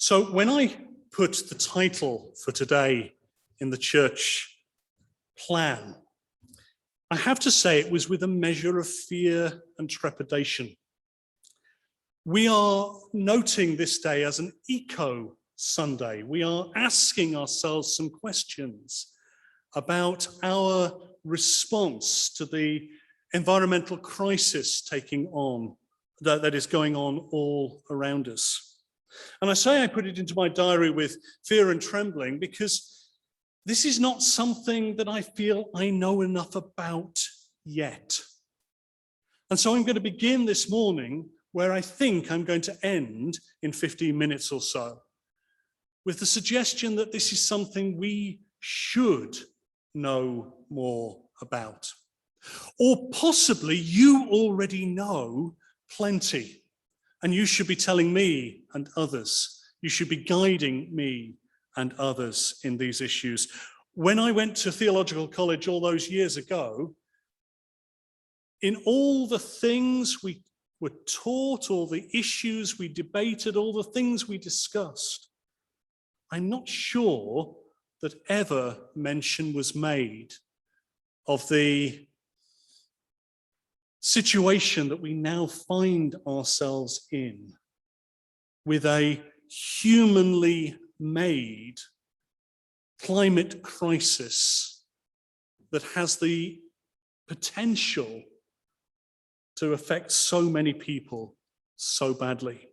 So when I put the title for today in the church plan, I have to say it was with a measure of fear and trepidation. We are noting this day as an eco Sunday. We are asking ourselves some questions about our response to the environmental crisis that is going on all around us. And I say I put it into my diary with fear and trembling because this is not something that I feel I know enough about yet. And so I'm going to begin this morning where I think I'm going to end in 15 minutes or so, with the suggestion that this is something we should know more about. Or possibly you already know plenty, and you should be telling me and others. You should be guiding me and others in these issues. When I went to theological college all those years ago, in all the things we were taught, all the issues we debated, all the things we discussed, I'm not sure that ever mention was made of the situation that we now find ourselves in, with a humanly made climate crisis that has the potential to affect so many people so badly.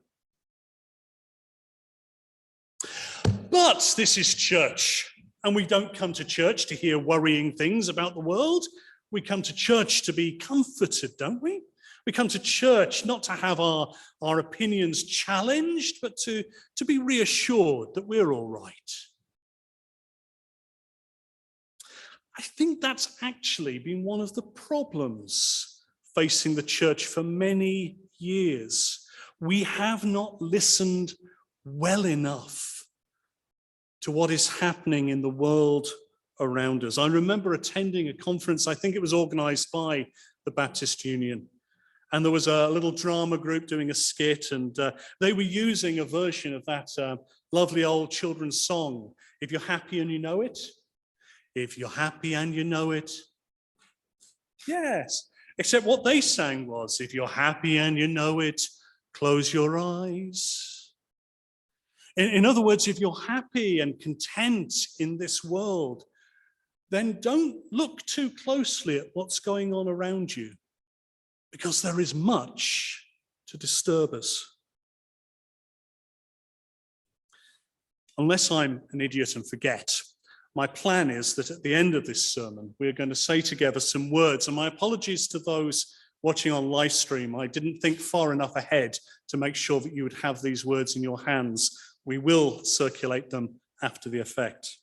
But this is church, and we don't come to church to hear worrying things about the world. We come to church to be comforted, don't we? We come to church not to have our opinions challenged, but to be reassured that we're all right. I think that's actually been one of the problems facing the church for many years. We have not listened well enough to what is happening in the world around us. I remember attending a conference, I think it was organized by the Baptist Union, and there was a little drama group doing a skit, and they were using a version of that lovely old children's song, If You're Happy and You Know It. If you're happy and you know it. Yes, except what they sang was, if you're happy and you know it, close your eyes. In other words, if you're happy and content in this world, then don't look too closely at what's going on around you, because there is much to disturb us. Unless I'm an idiot and forget, my plan is that at the end of this sermon, we're going to say together some words, and my apologies to those watching on live stream. I didn't think far enough ahead to make sure that you would have these words in your hands. We will circulate them after the effect.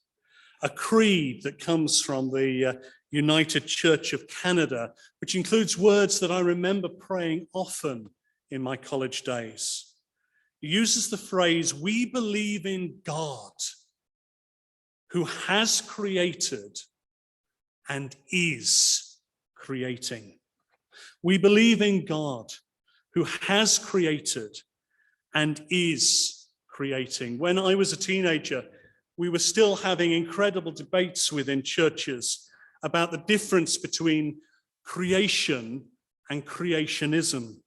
A creed that comes from the United Church of Canada, which includes words that I remember praying often in my college days. It uses the phrase, we believe in God, who has created and is creating. We believe in God, who has created and is creating. When I was a teenager, we were still having incredible debates within churches about the difference between creation and creationism.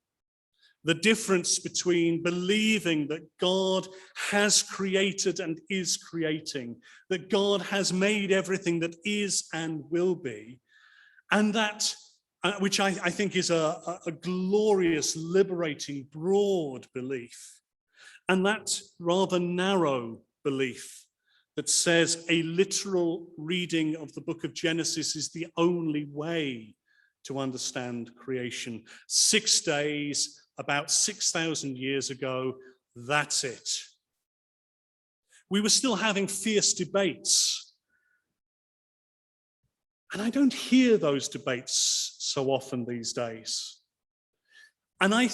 The difference between believing that God has created and is creating, that God has made everything that is and will be, and that, which I think is a glorious, liberating, broad belief, and that rather narrow belief that says a literal reading of the book of Genesis is the only way to understand creation. 6 days, about 6,000 years ago, that's it. We were still having fierce debates. And I don't hear those debates so often these days. And I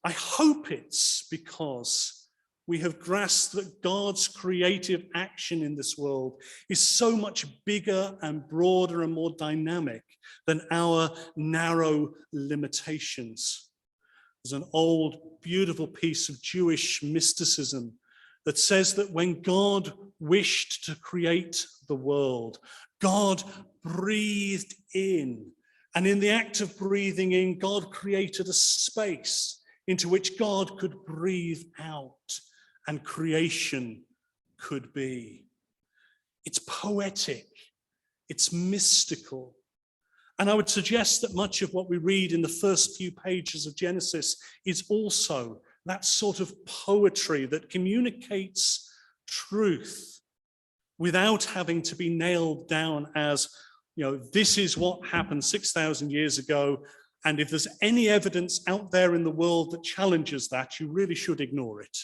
hope it's because we have grasped that God's creative action in this world is so much bigger and broader and more dynamic than our narrow limitations. There's an old, beautiful piece of Jewish mysticism that says that when God wished to create the world, God breathed in. And in the act of breathing in, God created a space into which God could breathe out and creation could be. It's poetic, it's mystical. And I would suggest that much of what we read in the first few pages of Genesis is also that sort of poetry that communicates truth without having to be nailed down as, this is what happened 6,000 years ago. And if there's any evidence out there in the world that challenges that, you really should ignore it.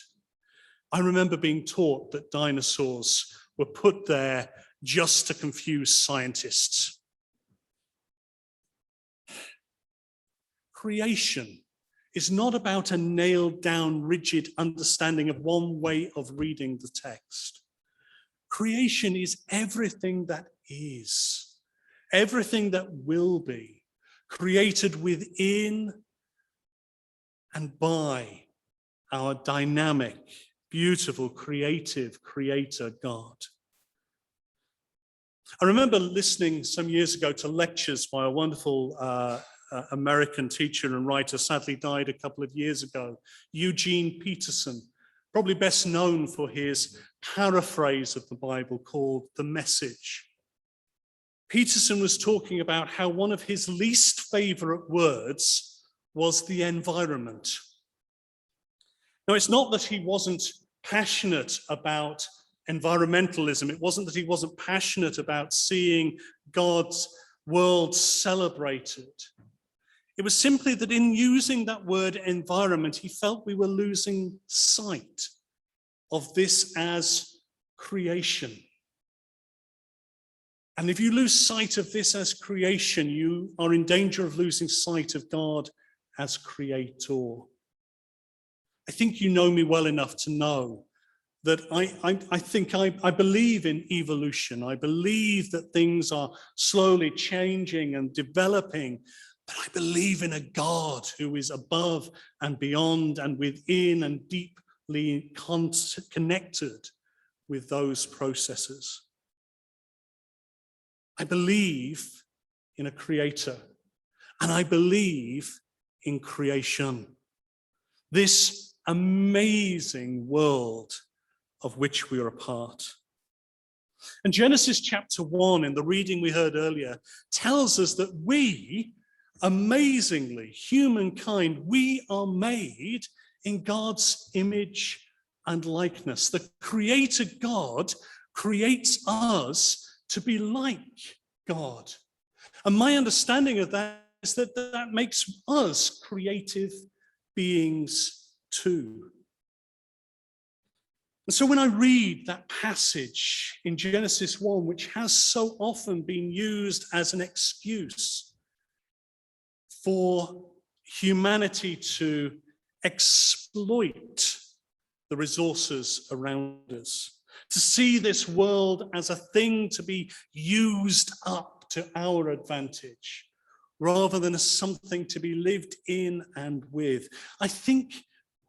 I remember being taught that dinosaurs were put there just to confuse scientists. Creation is not about a nailed down, rigid understanding of one way of reading the text. Creation is everything that is, everything that will be, created within and by our dynamic, beautiful, creative Creator God. I remember listening some years ago to lectures by a wonderful American teacher and writer, sadly died a couple of years ago, Eugene Peterson, probably best known for his paraphrase of the Bible called The Message. Peterson was talking about how one of his least favorite words was the environment. Now, it's not that he wasn't passionate about environmentalism. It wasn't that he wasn't passionate about seeing God's world celebrated. It was simply that in using that word environment, he felt we were losing sight of this as creation. And if you lose sight of this as creation, you are in danger of losing sight of God as creator. I think you know me well enough to know that I believe in evolution. I believe that things are slowly changing and developing. But I believe in a God who is above and beyond and within and deeply connected with those processes. I believe in a creator, and I believe in creation. This amazing world of which we are a part. And Genesis chapter 1, in the reading we heard earlier, tells us that we, amazingly, humankind, we are made in God's image and likeness. The Creator God creates us to be like God. And my understanding of that is that that makes us creative beings too. And so when I read that passage in Genesis 1, which has so often been used as an excuse for humanity to exploit the resources around us, to see this world as a thing to be used up to our advantage, rather than as something to be lived in and with, I think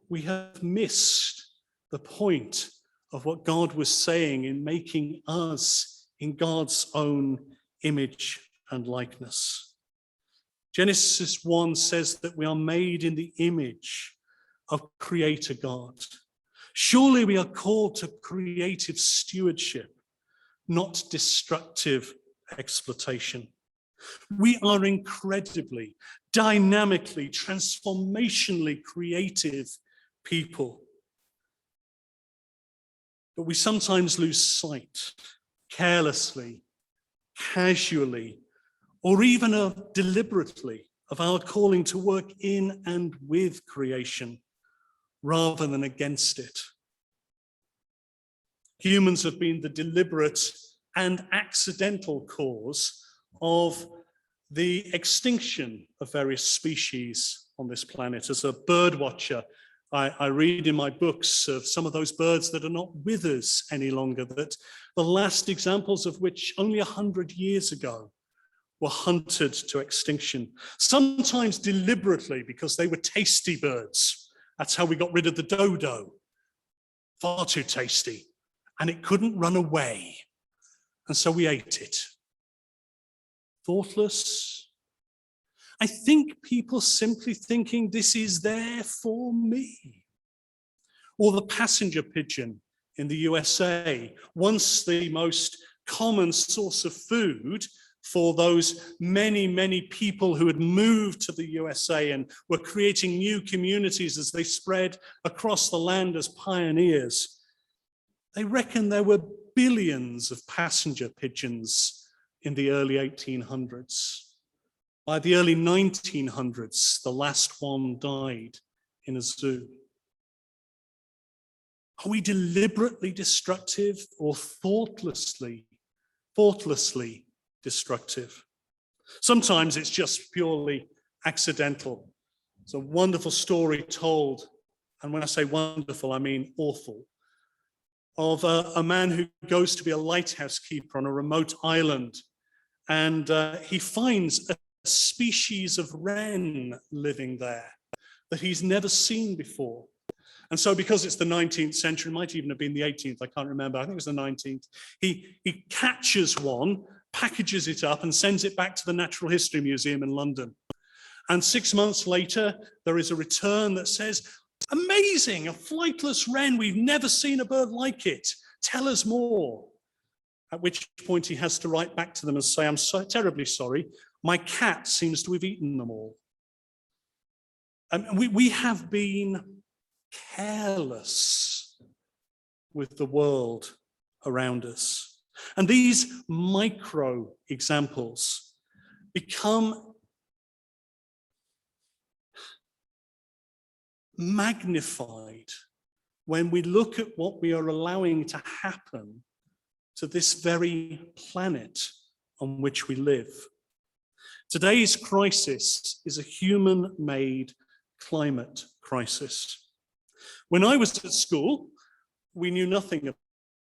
we have missed the point of what God was saying in making us in God's own image and likeness. Genesis 1 says that we are made in the image of Creator God. Surely we are called to creative stewardship, not destructive exploitation. We are incredibly, dynamically, transformationally creative people. But we sometimes lose sight, carelessly, casually, or even deliberately, of our calling to work in and with creation, rather than against it. Humans have been the deliberate and accidental cause of the extinction of various species on this planet. As a bird watcher, I read in my books of some of those birds that are not with us any longer, that the last examples of which only 100 years ago were hunted to extinction, sometimes deliberately because they were tasty birds. That's how we got rid of the dodo far too tasty, and it couldn't run away. And so we ate it. Thoughtless. I think people simply thinking this is there for me. Or the passenger pigeon in the USA, once the most common source of food for those many, many people who had moved to the USA and were creating new communities as they spread across the land as pioneers. They reckon there were billions of passenger pigeons in the early 1800s. By the early 1900s, the last one died in a zoo. Are we deliberately destructive or thoughtlessly destructive? Sometimes it's just purely accidental. It's a wonderful story told, and when I say wonderful, I mean awful, of a man who goes to be a lighthouse keeper on a remote island, and he finds a species of wren living there that he's never seen before. And so because it's the 19th century, it might even have been the 18th, I can't remember, I think it was the 19th, he catches one, packages it up and sends it back to the Natural History Museum in London. And 6 months later, there is a return that says, amazing, a flightless wren, we've never seen a bird like it, tell us more. At which point he has to write back to them and say, I'm so terribly sorry, my cat seems to have eaten them all. And we have been careless with the world around us. And these micro examples become magnified when we look at what we are allowing to happen to this very planet on which we live. Today's crisis is a human-made climate crisis. When I was at school, we knew nothing of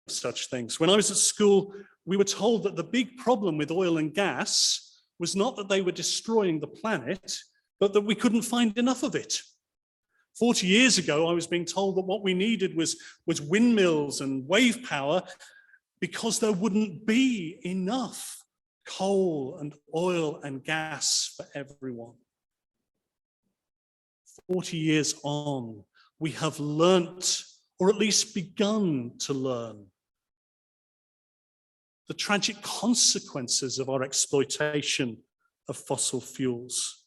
such things. When I was at school, we were told that the big problem with oil and gas was not that they were destroying the planet, but that we couldn't find enough of it. 40 years ago, I was being told that what we needed was windmills and wave power because there wouldn't be enough coal and oil and gas for everyone. 40 years on, we have learnt, or at least begun to learn, the tragic consequences of our exploitation of fossil fuels.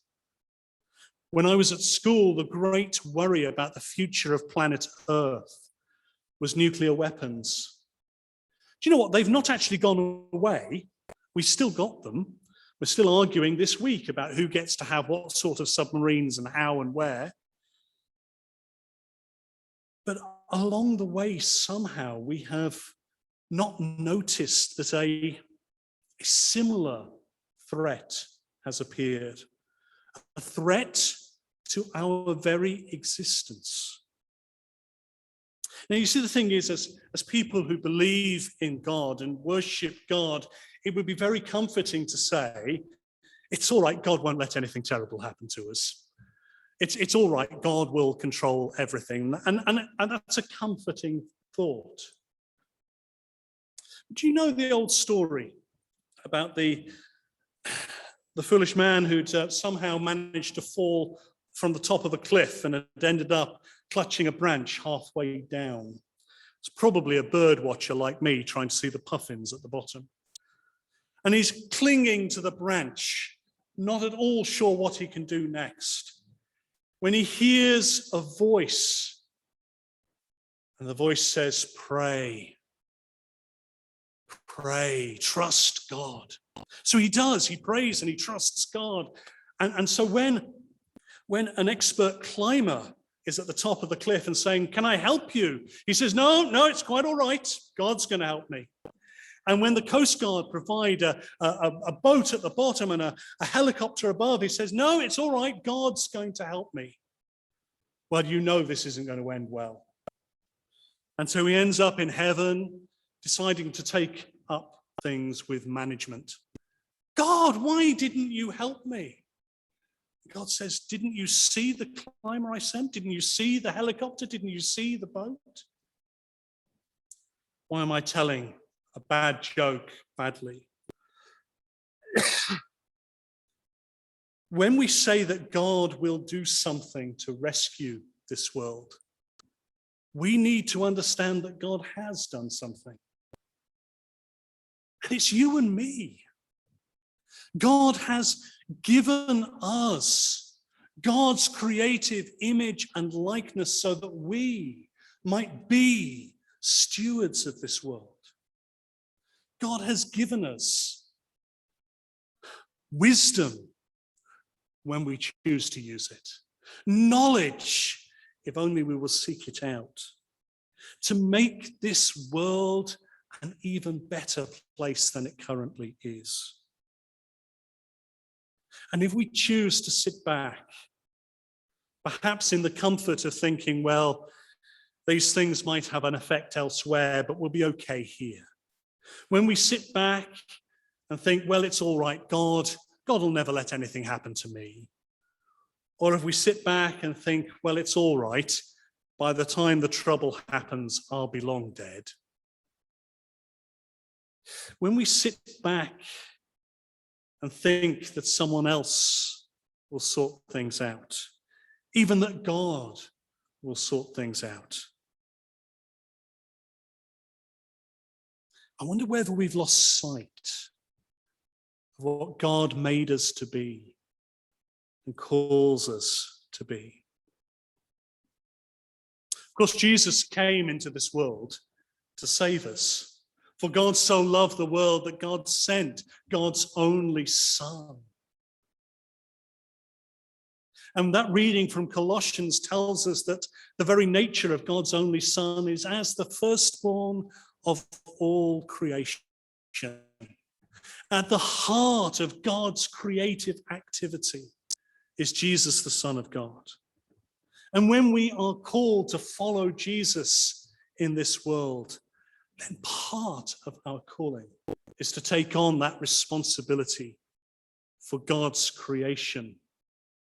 When I was at school, the great worry about the future of planet Earth was nuclear weapons. Do you know what? They've not actually gone away. We've still got them. We're still arguing this week about who gets to have what sort of submarines and how and where. But along the way, somehow, we have not noticed that a similar threat has appeared. A threat to our very existence. Now, you see, the thing is, as people who believe in God and worship God, it would be very comforting to say, it's all right, God won't let anything terrible happen to us. It's all right, God will control everything. And that's a comforting thought. Do you know the old story about the foolish man who'd somehow managed to fall from the top of a cliff and had ended up clutching a branch halfway down? It's probably a bird watcher like me trying to see the puffins at the bottom. And he's clinging to the branch, not at all sure what he can do next, when he hears a voice, and the voice says, pray, trust God. So he does, he prays and he trusts God. And so when an expert climber is at the top of the cliff and saying, can I help you? He says, no, it's quite all right. God's going to help me. And when the Coast Guard provide a boat at the bottom and a helicopter above, he says, no, it's all right. God's going to help me. Well, you know this isn't going to end well. And so he ends up in heaven, deciding to take up things with management. God, why didn't you help me? God says, didn't you see the climber I sent? Didn't you see the helicopter? Didn't you see the boat? Why am I telling a bad joke badly? When we say that God will do something to rescue this world, we need to understand that God has done something. And it's you and me. God has given us God's creative image and likeness so that we might be stewards of this world. God has given us wisdom when we choose to use it, knowledge, if only we will seek it out, to make this world an even better place than it currently is. And if we choose to sit back, perhaps in the comfort of thinking, well, these things might have an effect elsewhere, but we'll be okay here. When we sit back and think, well, it's all right, God will never let anything happen to me. Or if we sit back and think, well, it's all right, by the time the trouble happens, I'll be long dead. When we sit back and think that someone else will sort things out, even that God will sort things out, I wonder whether we've lost sight of what God made us to be and calls us to be. Of course, Jesus came into this world to save us. For God so loved the world that God sent God's only Son. And that reading from Colossians tells us that the very nature of God's only Son is as the firstborn of all creation. At the heart of God's creative activity is Jesus, the Son of God. And when we are called to follow Jesus in this world, then part of our calling is to take on that responsibility for God's creation,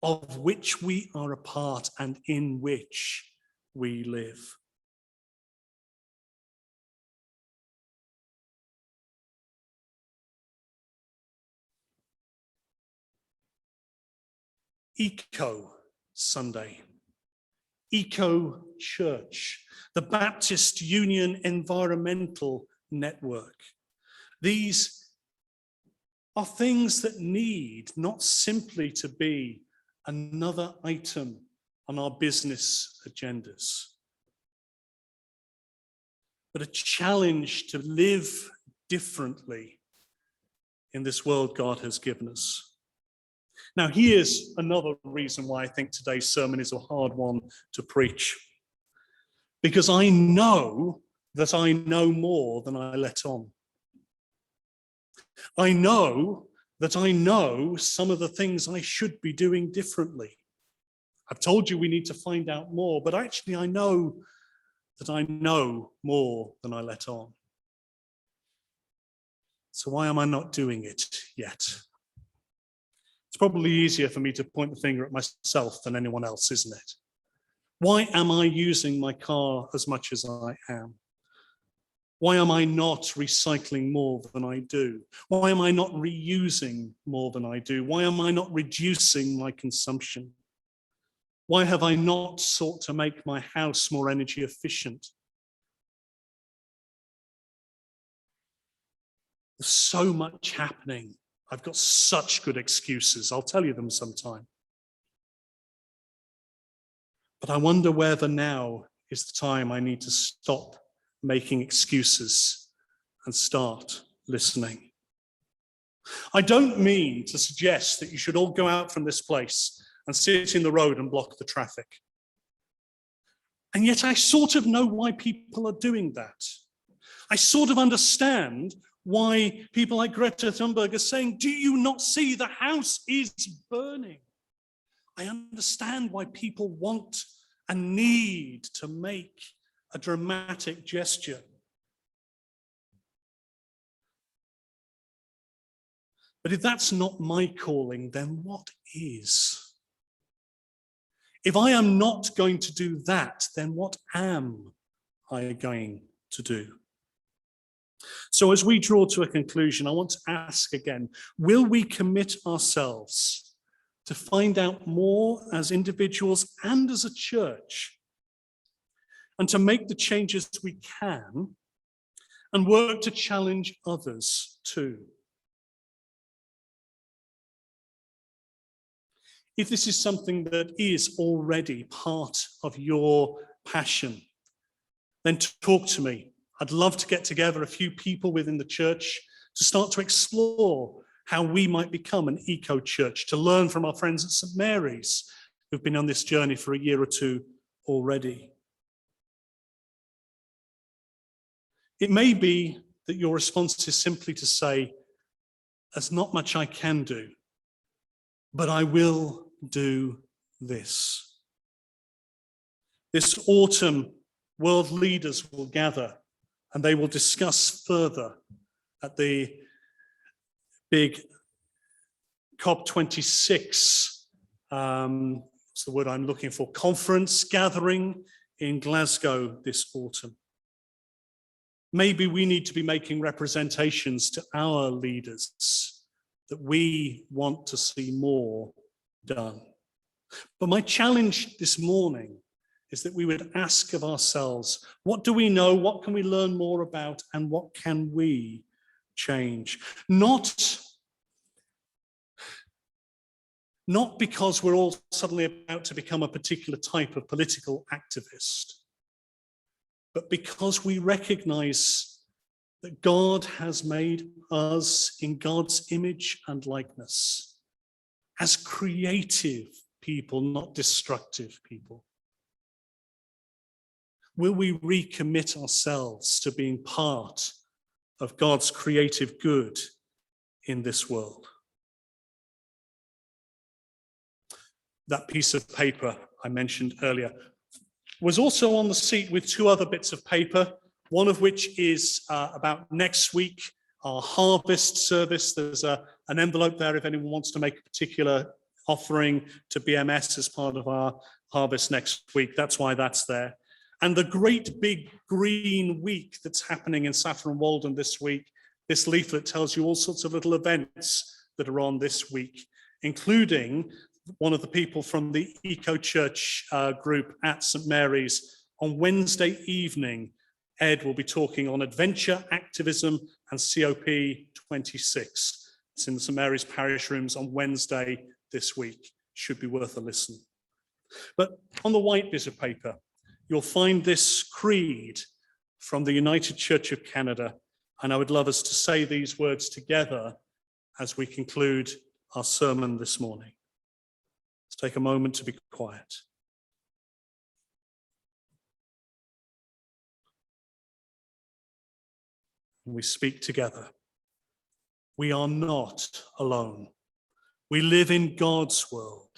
of which we are a part and in which we live. Eco Sunday, Eco Church, the Baptist Union Environmental Network. These are things that need not simply to be another item on our business agendas, but a challenge to live differently in this world God has given us. Now, here's another reason why I think today's sermon is a hard one to preach. Because I know that I know more than I let on. I know that I know some of the things I should be doing differently. I've told you we need to find out more, but actually I know that I know more than I let on. So why am I not doing it yet? It's probably easier for me to point the finger at myself than anyone else, isn't it? Why am I using my car as much as I am? Why am I not recycling more than I do? Why am I not reusing more than I do? Why am I not reducing my consumption? Why have I not sought to make my house more energy efficient? There's so much happening. I've got such good excuses. I'll tell you them sometime. But I wonder whether now is the time I need to stop making excuses and start listening. I don't mean to suggest that you should all go out from this place and sit in the road and block the traffic. And yet I sort of know why people are doing that. I sort of understand why people like Greta Thunberg are saying, do you not see the house is burning? I understand why people want and need to make a dramatic gesture. But if that's not my calling, then what is? If I am not going to do that, then what am I going to do? So as we draw to a conclusion, I want to ask again, will we commit ourselves to find out more as individuals and as a church, and to make the changes we can, and work to challenge others too? If this is something that is already part of your passion, then talk to me. I'd love to get together a few people within the church to start to explore how we might become an eco-church, to learn from our friends at St. Mary's who've been on this journey for a year or two already. It may be that your response is simply to say, there's not much I can do, but I will do this. This autumn, world leaders will gather and they will discuss further at the big COP26, what's the word I'm looking for, conference gathering in Glasgow this autumn. Maybe we need to be making representations to our leaders that we want to see more done. But my challenge this morning is that we would ask of ourselves, what do we know, what can we learn more about, and what can we change? Not because we're all suddenly about to become a particular type of political activist, but because we recognize that God has made us in God's image and likeness as creative people, not destructive people. Will we recommit ourselves to being part of God's creative good in this world? That piece of paper I mentioned earlier was also on the seat with two other bits of paper, one of which is about next week, our harvest service. There's an envelope there if anyone wants to make a particular offering to BMS as part of our harvest next week. That's why that's there. And the great big green week that's happening in Saffron Walden this week, this leaflet tells you all sorts of little events that are on this week, including one of the people from the Eco Church group at St. Mary's. On Wednesday evening, Ed will be talking on adventure, activism, and COP26. It's in the St. Mary's parish rooms on Wednesday this week. Should be worth a listen. But on the white bit of paper, you'll find this creed from the United Church of Canada, and I would love us to say these words together as we conclude our sermon this morning. Let's take a moment to be quiet. And we speak together. We are not alone. We live in God's world.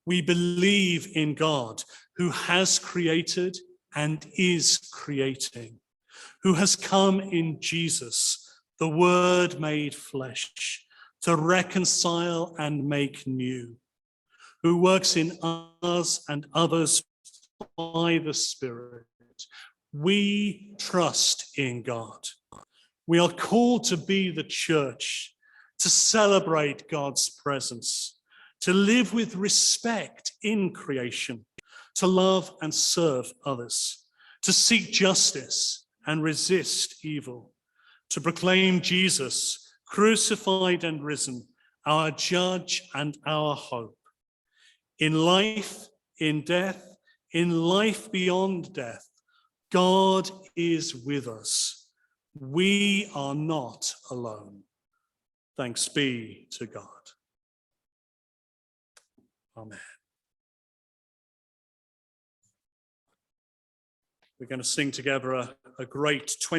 We believe in God, who has created and is creating, who has come in Jesus, the Word made flesh, to reconcile and make new, who works in us and others by the Spirit. We trust in God. We are called to be the church, to celebrate God's presence, to live with respect in creation, to love and serve others, to seek justice and resist evil, to proclaim Jesus, crucified and risen, our judge and our hope. In life, in death, in life beyond death, God is with us. We are not alone. Thanks be to God. Amen. We're going to sing together a great